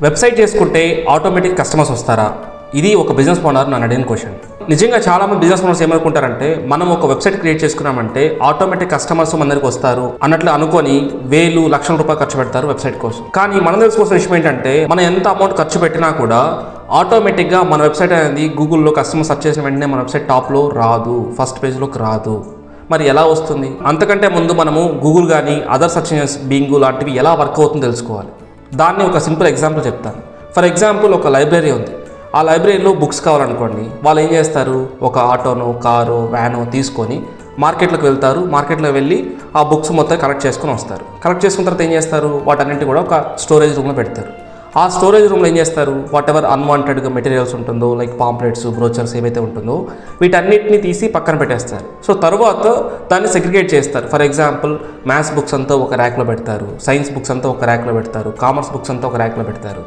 Website చేసుకుంటే automatic customers వస్తారా? ఇది ఒక బిజినెస్ ఓనర్ నన్ను అడిగిన క్వశ్చన్. నిజంగా చాలామంది బిజినెస్ ఓనర్స్ ఏమనుకుంటారంటే, మనం ఒక వెబ్సైట్ క్రియేట్ చేసుకున్నామంటే ఆటోమేటిక్ కస్టమర్స్ మన దగ్గరికి వస్తారు అన్నట్లు అనుకొని వేలు లక్షల రూపాయలు ఖర్చు పెడతారు వెబ్సైట్ కోసం. కానీ మనం తెలుసుకోవాల్సిన విషయం ఏంటంటే, మనం ఎంత అమౌంట్ ఖర్చు పెట్టినా కూడా ఆటోమేటిక్గా మన వెబ్సైట్ అనేది గూగుల్లో కస్టమర్ సెర్చ్ చేసిన వెంటనే మన వెబ్సైట్ టాప్లో రాదు, ఫస్ట్ పేజ్లోకి రాదు. మరి ఎలా వస్తుంది? అంతకంటే ముందు మనము గూగుల్ కానీ అదర్ సెర్చ్ ఇంజిన్స్ బింగ్ లాంటివి ఎలా వర్క్ అవుతుందో తెలుసుకోవాలి. దాన్ని ఒక సింపుల్ ఎగ్జాంపుల్ చెప్తాను. ఫర్ ఎగ్జాంపుల్, ఒక లైబ్రరీ ఉంది. ఆ లైబ్రరీలో బుక్స్ కావాలనుకోండి, వాళ్ళు ఏం చేస్తారు, ఒక ఆటోనో కారో వ్యానో తీసుకొని మార్కెట్లోకి వెళ్తారు. మార్కెట్లో వెళ్ళి ఆ బుక్స్ మొత్తం కలెక్ట్ చేసుకొని వస్తారు. కలెక్ట్ చేసుకున్న తర్వాత ఏం చేస్తారు, వాటన్నింటి కూడా ఒక స్టోరేజ్ రూమ్లో పెడతారు. ఆ స్టోరేజ్ రూమ్లో ఏం చేస్తారు, వాట్ ఎవర్ అన్వాంటెడ్గా మెటీరియల్స్ ఉంటుందో, లైక్ పాంప్లెట్స్, బ్రోచర్స్ ఏవైతే ఉంటుందో వీటన్నిటిని తీసి పక్కన పెట్టేస్తారు. సో తర్వాత దాన్ని సెగ్రిగేట్ చేస్తారు. ఫర్ ఎగ్జాంపుల్, మ్యాథ్స్ బుక్స్ అంతా ఒక ర్యాక్లో పెడతారు, సైన్స్ బుక్స్ అంతా ఒక ర్యాక్లో పెడతారు, కామర్స్ బుక్స్ అంతా ఒక ర్యాక్లో పెడతారు.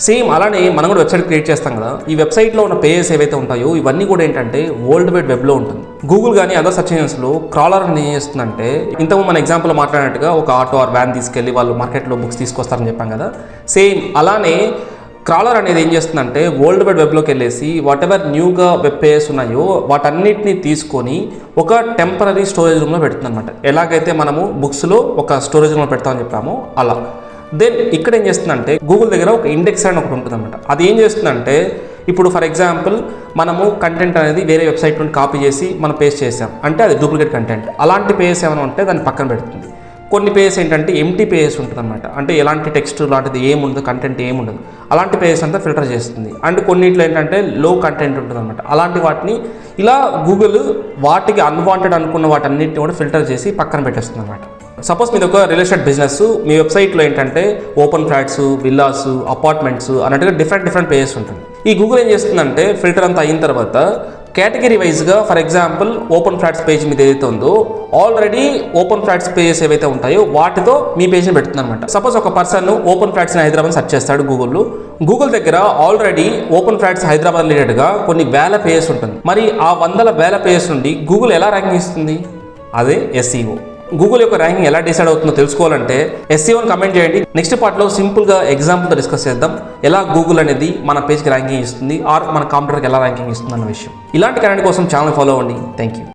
సేమ్ అలానే మనం కూడా వెబ్సైట్ క్రియేట్ చేస్తాం కదా. ఈ వెబ్సైట్లో ఉన్న పేజెస్ ఏవైతే ఉంటాయో ఇవన్నీ కూడా ఏంటంటే వరల్డ్ వైడ్ వెబ్లో ఉంటుంది. గూగుల్ కానీ అదర్ సెర్చ్ ఇంజిన్స్లో క్రాలర్ అని ఏం చేస్తుందంటే, ఇంతకు మన ఎగ్జాంపుల్ మాట్లాడినట్టుగా ఒక ఆటో ఆర్ వ్యాన్ తీసుకెళ్ళి వాళ్ళు మార్కెట్లో బుక్స్ తీసుకొస్తారని చెప్పాం కదా. సేమ్ అలానే క్రాలర్ అనేది ఏం చేస్తుందంటే వరల్డ్ వైడ్ వెబ్లోకి వెళ్ళేసి వాట్ ఎవర్ న్యూగా వెబ్ పేజెస్ ఉన్నాయో వాటన్నిటిని తీసుకొని ఒక టెంపరీ స్టోరేజ్ రూమ్లో పెడుతుంది అనమాట. ఎలాగైతే మనము బుక్స్లో ఒక స్టోరేజ్ రూమ్లో పెడతామని చెప్పామో అలా. దెన్ ఇక్కడ ఏం చేస్తుందంటే గూగుల్ దగ్గర ఒక ఇండెక్స్ అని ఒకటి ఉంటుంది అనమాట. అది ఏం చేస్తుందంటే, ఇప్పుడు ఫర్ ఎగ్జాంపుల్ మనము కంటెంట్ అనేది వేరే వెబ్సైట్ నుండి కాపీ చేసి మనం పేస్ట్ చేసాం అంటే అది డూప్లికేట్ కంటెంట్. అలాంటి పేజెస్ ఏమైనా ఉంటే దాన్ని పక్కన పెడుతుంది. కొన్ని పేజెస్ ఏంటంటే ఎంటీ పేజెస్ ఉంటుంది అనమాట. అంటే ఎలాంటి టెక్స్ట్ లాంటిది ఏముండదు, కంటెంట్ ఏముండదు, అలాంటి పేజెస్ అంతా ఫిల్టర్ చేస్తుంది. అండ్ కొన్నిట్లో ఏంటంటే లో కంటెంట్ ఉంటుంది అనమాట. అలాంటి వాటిని ఇలా గూగుల్ వాటికి అన్వాంటెడ్ అనుకున్న వాటన్నిటిని కూడా ఫిల్టర్ చేసి పక్కన పెట్టేస్తుంది అనమాట. సపోజ్ మీది ఒక రియల్ ఎస్టేట్ బిజినెస్, మీ వెబ్సైట్లో ఏంటంటే ఓపెన్ ఫ్లాట్స్, విల్లాస్, అపార్ట్మెంట్స్ అన్నట్టుగా డిఫరెంట్ పేజెస్ ఉంటుంది. ఈ గూగుల్ ఏం చేస్తుందంటే ఫిల్టర్ అంతా అయిన తర్వాత కేటగిరీ వైజ్గా, for example open flats page మీద ఏదైతే ఉందో ఆల్రెడీ ఓపెన్ ఫ్లాట్స్ పేజెస్ ఏవైతే ఉంటాయో వాటితో మీ పేజ్ని పెడుతుంది అనమాట. సపోజ్ ఒక person open flats in Hyderabad search చేస్తాడు గూగుల్లో. గూగుల్ దగ్గర ఆల్రెడీ ఓపెన్ ఫ్లాట్స్ హైదరాబాద్ రిలేటెడ్గా కొన్ని వేల పేజెస్ ఉంటుంది. మరి ఆ వేల పేజెస్ నుండి గూగుల్ ఎలా ర్యాంకింగ్ ఇస్తుంది? అదే SEO. గూగుల్ యొక్క ర్యాంకింగ్ ఎలా డిసైడ్ అవుతుందో తెలుసుకోవాలంటే SEOని కమెంట్ చేయండి. నెక్స్ట్ పార్ట్లో సింపుల్గా ఎగ్జాంపుల్తో డిస్కస్ చేద్దాం, ఎలా గూగుల్ అనేది మన పేజ్కి ర్యాంకింగ్ ఇస్తుంది ఆర్ మన కాంప్యూటర్కి ఎలా ర్యాంకింగ్ ఇస్తుంది అన్న విషయం. ఇలాంటి కంటెంట్ కోసం ఛానల్ ఫాలో అవ్వండి. Thank you.